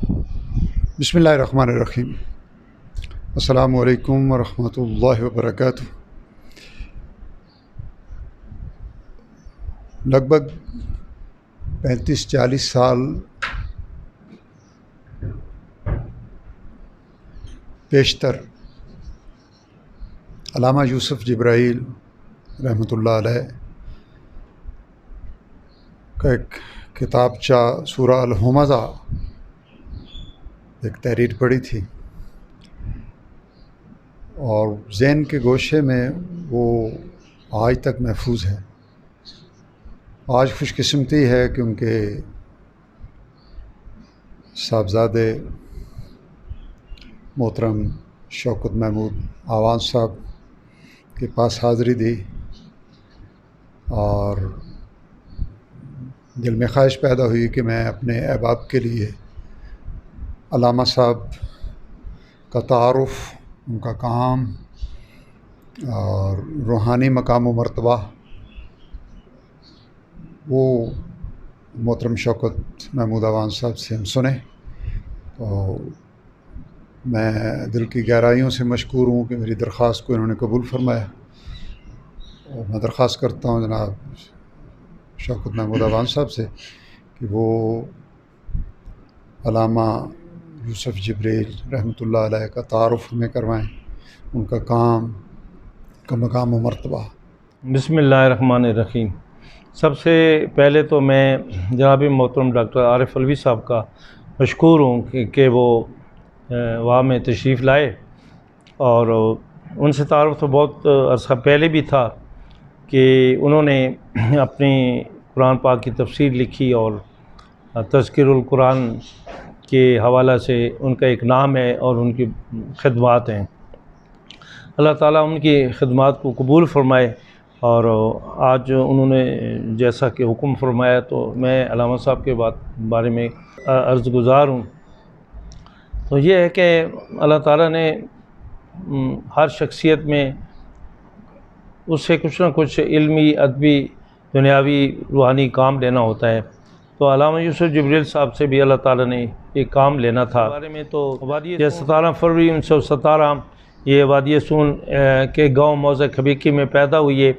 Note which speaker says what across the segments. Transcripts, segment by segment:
Speaker 1: बिस्मिल्लाहिर्रहमानिर्रहीम। अस्सलामु अलैकुम वरहमतुल्लाहि वबरकातुहू। लगभग 35-40 साल पेशतर अल्लामा यूसुफ जिब्राइल रहमतुल्लाह अलैह का एक किताबचा सूरा अल-हुमज़ा एक तहरीर पढ़ी थी और ज़हन के गोशे में वो आज तक महफूज है। आज खुशकिस्मती है कि उनके साहबजादे मोहतरम शौकत महमूद आवान साहब के पास हाज़री दी और दिल में ख्वाहिश पैदा हुई कि मैं अपने अहबाब के लिए अल्लामा साहब का तारुफ़, उनका काम और रूहानी मकाम व मर्तबा वो मोहतरम शौकत महमूद आवान साहब से हम सुने। तो मैं दिल की गहराइयों से मशकूर हूँ कि मेरी दरख्वास्त को इन्होंने कबूल फरमाया और मैं दरख्वास्त करता हूँ जनाब शौकत महमूद आवान साहब से कि वो अल्लामा यूसुफ जिब्राइल रहमतुल्लाह अलैह का तारुफ़ हमें करवाएँ, उनका काम का मकाम व मर्तबा।
Speaker 2: बिस्मिल्लाहिर्रहमानिर्रहीम। सबसे पहले तो मैं जनाब मोहतरम डॉक्टर आरिफ अलवी साहब का मशकूर हूँ कि वो वहाँ में तशरीफ़ लाए और उनसे तारुफ़ तो बहुत अर्सा पहले भी था कि उन्होंने अपनी कुरान पाक की तफसीर लिखी और तज़किरुल कुरान के हवाला से उनका एक नाम है और उनकी खिदमात हैं। अल्लाह ताला उनकी खिदमात को कबूल फ़रमाए और आज उन्होंने जैसा कि हुक्म फरमाया तो मैं अल्लामा साहब के बारे में अर्ज़ गुज़ार हूँ। तो ये है कि अल्लाह ताला ने हर शख्सियत में उससे कुछ ना कुछ इल्मी, अदबी, दुनियावी, रूहानी काम लेना होता है। तो अल्लामा यूसुफ जिब्राइल साहब से भी अल्लाह ताला ने एक काम लेना था। बारे में तो ये 17 फरवरी 1917 ये वादी सून के गांव मौज़ा खबीकी में पैदा हुई है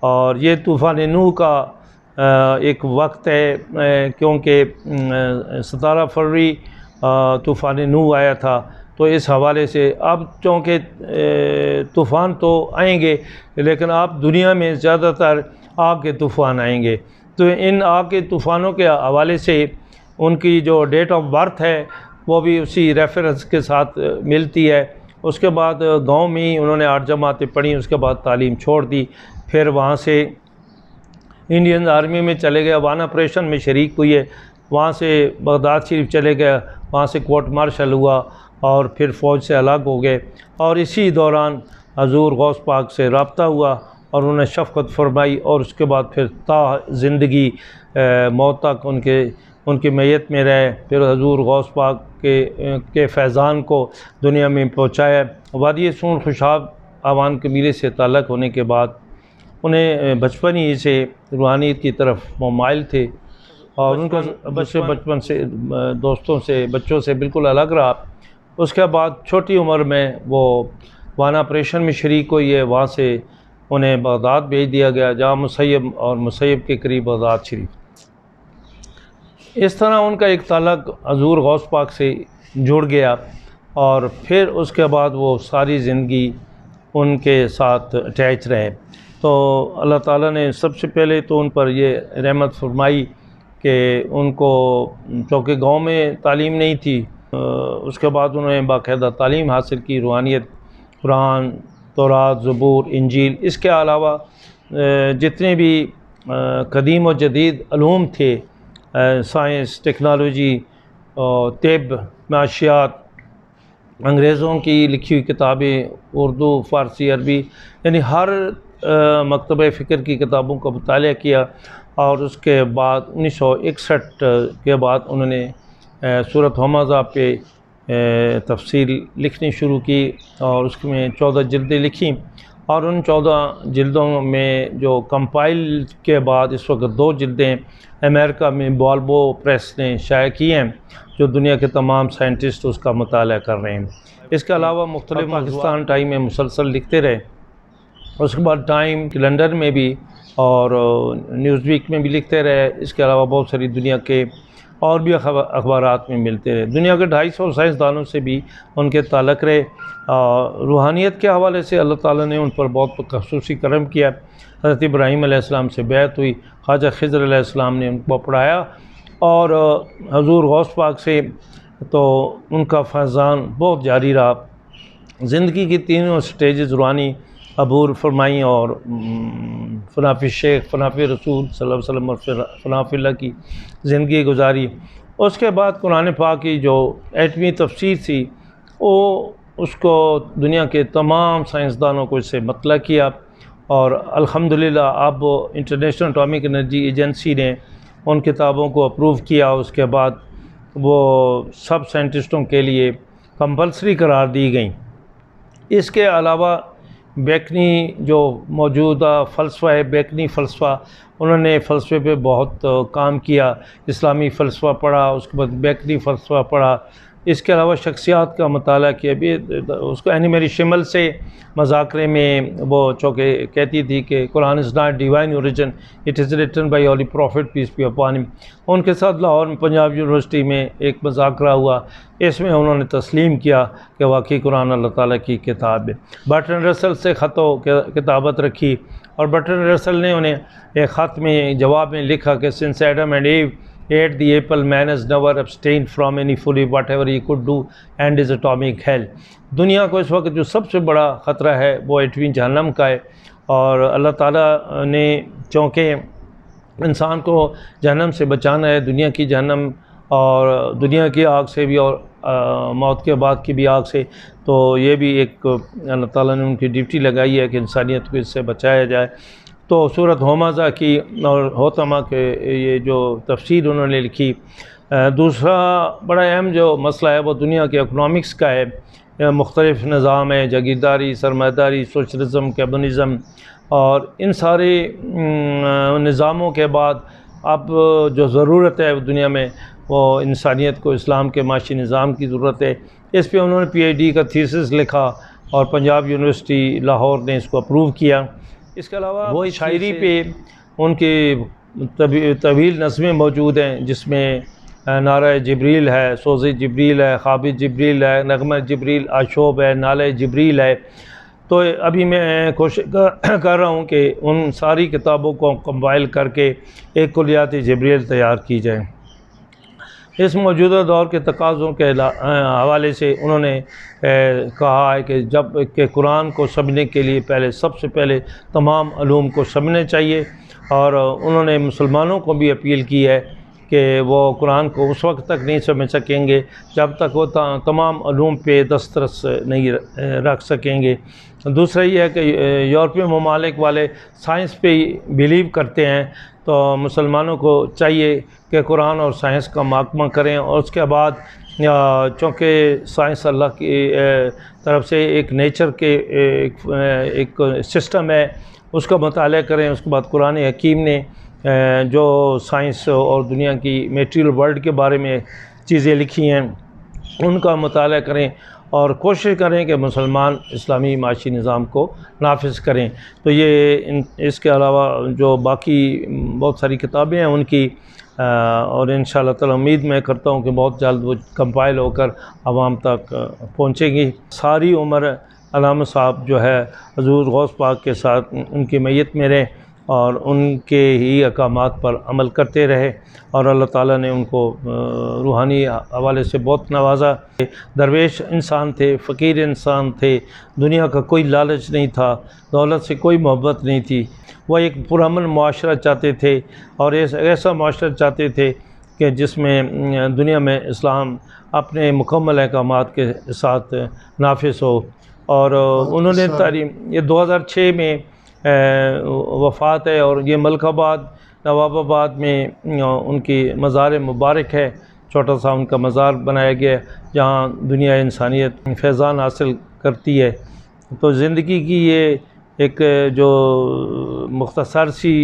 Speaker 2: और ये तूफ़ान नूह का एक वक्त है क्योंकि 17 फरवरी तूफ़ान नूह आया था। तो इस हवाले से अब चूँकि तूफ़ान तो आएंगे लेकिन अब दुनिया में ज़्यादातर आग के तूफ़ान आएंगे। तो इन आग के तूफ़ानों के हवाले से उनकी जो डेट ऑफ बर्थ है वो भी उसी रेफरेंस के साथ मिलती है। उसके बाद गांव में ही उन्होंने 8 जमातें पढ़ी, उसके बाद तालीम छोड़ दी। फिर वहाँ से इंडियन आर्मी में चले गए, वान ऑपरेशन में शरीक हुई है। वहाँ से बगदाद शरीफ चले गए, वहाँ से कोर्ट मार्शल हुआ और फिर फ़ौज से अलग हो गए और इसी दौरान हजूर गौस पाक से रब्ता हुआ और उन्हें शफ़क़त फरमाई और उसके बाद फिर ता ज़िंदगी मौत तक उनकी मैयत में रहे। फिर हजूर गौस पाक के फैज़ान को दुनिया में पहुँचाया। वादी सून खुशाब आवान कबीले से ताल्लुक़ होने के बाद उन्हें बचपन ही से रूहानियत की तरफ मुमाइल थे और उनका बचपन से बच्चों से बिल्कुल अलग रहा। उसके बाद छोटी उम्र में वो वान ऑपरेशन में शरीक हुई है। वहाँ से उन्हें बगदाद भेज दिया गया जहाँ मुसैयब और मुसैयब के करीब बगदाद शरीफ। इस तरह उनका एक ताल्लुक़ हजूर गौस पाक से जुड़ गया और फिर उसके बाद वो सारी ज़िंदगी उनके साथ अटैच रहे। तो अल्लाह ताला ने सबसे पहले तो उन पर ये रहमत फरमाई कि उनको चूँकि गांव में तालीम नहीं थी, उसके बाद उन्होंने बाकायदा तालीम हासिल की, रूहानियत, कुरान, तौरात, ज़बूर, इंजील, इसके अलावा जितने भी कदीम और जदीद अलूम थे, साइंस, टेक्नोलॉजी, तिब, माशियात, अंग्रेज़ों की लिखी हुई किताबें, उर्दू, फ़ारसी, अरबी, यानी हर मकतब फ़िक्र की किताबों का मुताला किया और उसके बाद 1961 के बाद उन्होंने सूरत हुमज़ा पे तफसील लिखनी शुरू की और उसमें 14 जिल्दें लिखी और उन 14 जिल्दों में जो कंपाइल के बाद इस वक्त 2 जिल्दें अमेरिका में बॉल्बो प्रेस ने शाया की हैं, जो दुनिया के तमाम साइंटिस्ट उसका मुताला कर रहे हैं। इसके अलावा मुख्तलिफ पाकिस्तान टाइम में मुसलसल लिखते रहे, उसके बाद टाइम कैलेंडर में भी और न्यूज़वीक में भी लिखते रहे। इसके अलावा बहुत सारी दुनिया के और भी अखबारात में मिलते रहे। दुनिया के 250 साइंसदानों से भी उनके ताल्लुक़ रहे। रूहानियत के हवाले से अल्लाह ताला ने उन पर बहुत ख़ुसूसी करम किया। हज़रत इब्राहीम अलैहिस्सलाम से बैत हुई, ख्वाजा खिज़र अलैहिस्सलाम ने उनको पढ़ाया, और हज़ूर गौस पाक से तो उनका फैज़ान बहुत जारी रहा। ज़िंदगी की तीनों स्टेजेस रूहानी अबूर फरमाई और फनाफी शेख, फनाफी रसूल सल्लल्लाहु अलैहि वसल्लम और फनाफिल्ला की ज़िंदगी गुजारी। उसके बाद कुरान पाक की जो एटमी तफसीर थी वो उसको दुनिया के तमाम साइंसदानों को इससे मतला किया, और अल्हम्दुलिल्लाह अब इंटरनेशनल एटॉमिक एनर्जी एजेंसी ने उन किताबों को अप्रूव किया। उसके बाद वो सब साइंटिस्टों के लिए कंपल्सरी करार दी गई। इसके अलावा बेकनी जो मौजूदा फ़लसफ़ा है, बेकनी फ़लसफ़ा, उन्होंने फ़लसफ़े पे बहुत काम किया। इस्लामी फ़लसफ़ा पढ़ा, उसके बाद बेकनी फ़लसफ़ा पढ़ा। इसके अलावा शख्सियात का मताला किया भी। उसको एनी मेरी शिमल से मज़ाकरे में वो चूँकि कहती थी कि Quran is not divine origin, it is written by holy prophet peace be upon him. उनके साथ लाहौर में पंजाब यूनिवर्सिटी में एक मज़ाकरा हुआ, इसमें उन्होंने तस्लीम किया कि वाकई कुरान अल्लाह ताला की किताब है। बर्ट्रैंड रसल से ख़तो किताबत रखी, और बर्ट्रैंड रसल ने उन्हें एक ख़त में जवाब में लिखा कि since Adam and ewe ate the apple, man has never abstained from any fully whatever he could do and is atomic hell। दुनिया को इस वक्त जो सबसे बड़ा ख़तरा है वो एटमी जहन्नम का है, और अल्लाह ताला ने चूँकि इंसान को जहन्नम से बचाना है, दुनिया की जहन्नम और दुनिया की आग से भी और मौत के बाद की भी आग से, तो ये भी एक अल्लाह ताला ने उनकी ड्यूटी लगाई है कि इंसानियत को इससे बचाया जाए। तो सूरत होमाज़ा की और होतमा के ये जो तफसीर उन्होंने लिखी। दूसरा बड़ा अहम जो मसला है वो दुनिया के इकनॉमिक्स का है। मुख्तलिफ़ निज़ाम है, जागीरदारी, सरमायादारी, सोशलिज़म, कम्युनिज़म, और इन सारे निज़ामों के बाद अब जो ज़रूरत है दुनिया में वो इंसानियत को इस्लाम के माशी निज़ाम की ज़रूरत है। इस पर उन्होंने PhD का थीसिस लिखा, और पंजाब यूनिवर्सिटी लाहौर ने इसको अप्रूव किया। इसके अलावा वो शायरी पे उनकी तवील नज़में मौजूद हैं, जिसमें नारा जिब्रील है, सोज़ जिब्रील है, ख्वाब जिब्रील है, नगमा जिब्रील, आशोब है, नाले जिब्रील है। तो अभी मैं कोशिश कर रहा हूँ कि उन सारी किताबों को कंपाइल करके एक कुलियाती जिब्रील तैयार की जाए। इस मौजूदा दौर के तकाज़ों के हवाले से उन्होंने कहा है कि जब कि कुरान को समझने के लिए सबसे पहले तमाम उलूम को समझने चाहिए, और उन्होंने मुसलमानों को भी अपील की है कि वो कुरान को उस वक्त तक नहीं समझ सकेंगे जब तक वो तमाम उलूम पे दस्तरस नहीं रख सकेंगे। दूसरा ये है कि यूरोपीय ममालिक वाले साइंस पे बिलीव करते हैं, तो मुसलमानों को चाहिए कि कुरान और साइंस का महकमा करें, और उसके बाद चूँकि साइंस अल्लाह की तरफ से एक नेचर के एक सिस्टम है, उसका मुताला करें। उसके बाद कुरान हकीम ने जो साइंस और दुनिया की मेटीरियल वर्ल्ड के बारे में चीज़ें लिखी हैं उनका मुताला करें, और कोशिश करें कि मुसलमान इस्लामी माशी निज़ाम को नाफिज करें। तो ये इसके अलावा जो बाकी बहुत सारी किताबें हैं उनकी, और इंशाअल्लाह ताला उम्मीद मैं करता हूँ कि बहुत जल्द वो कंपाइल होकर आवाम तक पहुँचेंगी। सारी उम्र अल्लामा साहब जो है हज़ूर गौस पाक के साथ उनकी मैयत में रहे, और उनके ही अहकामात पर अमल करते रहे, और अल्लाह ताला ने उनको रूहानी हवाले से बहुत नवाजा। दरवेश इंसान थे, फ़कीर इंसान थे, दुनिया का कोई लालच नहीं था, दौलत से कोई मोहब्बत नहीं थी। वह एक पुरअमन मुआशरा चाहते थे, और ऐसा मुआशरा चाहते थे कि जिसमें दुनिया में इस्लाम अपने मुकम्मल अहकामात के साथ नाफिज हो। और उन्होंने ये 2006 में वफ़ात है, और ये मलकाबाद नवाबाबाद में उनकी मज़ार मुबारक है। छोटा सा उनका मज़ार बनाया गया जहाँ दुनिया इंसानियत फैज़ान हासिल करती है। तो ज़िंदगी की ये एक जो मुख्तसर सी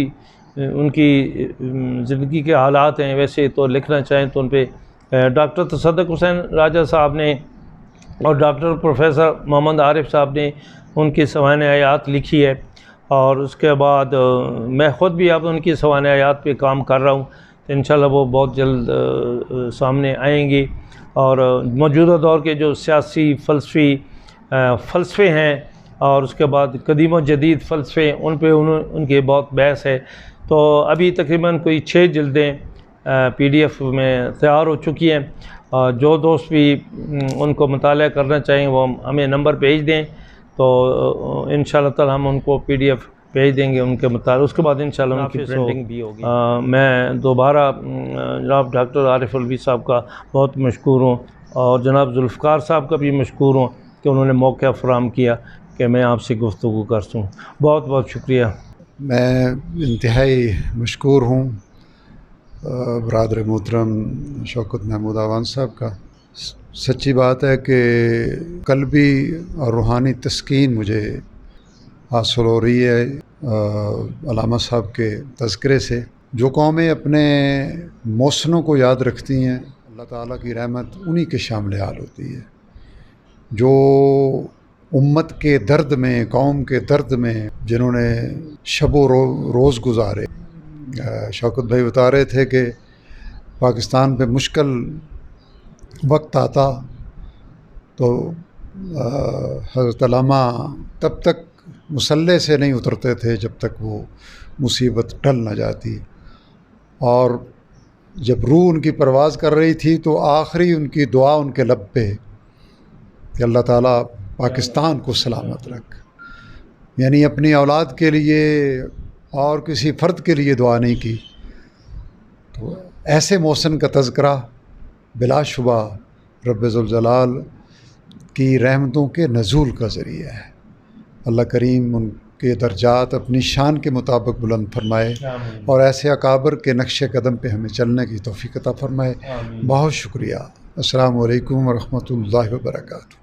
Speaker 2: उनकी ज़िंदगी के हालात हैं, वैसे तो लिखना चाहें तो उन पर डॉक्टर तसद्दुक़ हुसैन राजा साहब ने और डॉक्टर प्रोफेसर मोहम्मद आरिफ साहब ने उनकी सवाने हयात लिखी है। और उसके बाद मैं ख़ुद भी अब उनकी सवाने हयात पे काम कर रहा हूँ, तो इंशाल्लाह वो बहुत जल्द सामने आएंगी। और मौजूदा दौर के जो सियासी फ़लसफ़े हैं और उसके बाद कदीम व जदीद फ़लसफ़े, उन पे उनकी बहुत बहस है। तो अभी तकरीबन कोई 6 जिल्दें PDF में तैयार हो चुकी हैं। जो दोस्त भी उनको मुताला करना चाहें वो हमें नंबर भेज दें, तो इंशाल्लाह ताला हम उनको PDF भेज देंगे उनके मुताबिक। उसके बाद इंशाल्लाह उनकी प्रिंटिंग भी होगी। मैं दोबारा जनाब डॉक्टर आरिफ अलवी साहब का बहुत मशकूर हूँ और जनाब जुल्फ़कार साहब का भी मशकूर हूँ कि उन्होंने मौका फ़राहम किया कि मैं आपसे गुफ्तगू कर सकूँ। बहुत बहुत शुक्रिया।
Speaker 1: मैं इंतहाई मशकूर हूँ बरादर मोहतरम शौकत महमूद आवान साहब का। सच्ची बात है कि क़ल्बी और रूहानी तस्कीन मुझे हासिल हो रही है अल्लामा साहब के तज़किरे से। जो कौमें अपने मौसनों को याद रखती हैं, अल्लाह ताला की रहमत उन्हीं के शामिल हाल होती है। जो उम्मत के दर्द में, कौम के दर्द में जिन्होंने शब रोज़ गुजारे। शौकत भाई बता रहे थे कि पाकिस्तान पे मुश्किल वक्त आता तो हज़रत अल्लामा तब तक मुसल्ले से नहीं उतरते थे जब तक वो मुसीबत टल न जाती। और जब रूह उनकी परवाज़ कर रही थी तो आखिरी उनकी दुआ उनके लब पे कि अल्लाह ताला पाकिस्तान को सलामत रख। यानी अपनी औलाद के लिए और किसी फ़र्द के लिए दुआ नहीं की। तो ऐसे मौसम का तज़किरा बिलाशुबा रब्बे ज़ुल जलाल की रहमतों के नज़ूल का ज़रिया है। अल्लाह करीम उनके दर्जात अपनी शान के मुताबिक बुलंद फरमाए और ऐसे अकाबर के नक्शे कदम पे हमें चलने की तौफ़ीक़ अता फरमाए। बहुत शुक्रिया। अस्सलामु अलैकुम व रहमतुल्लाहि व बरकातुहू।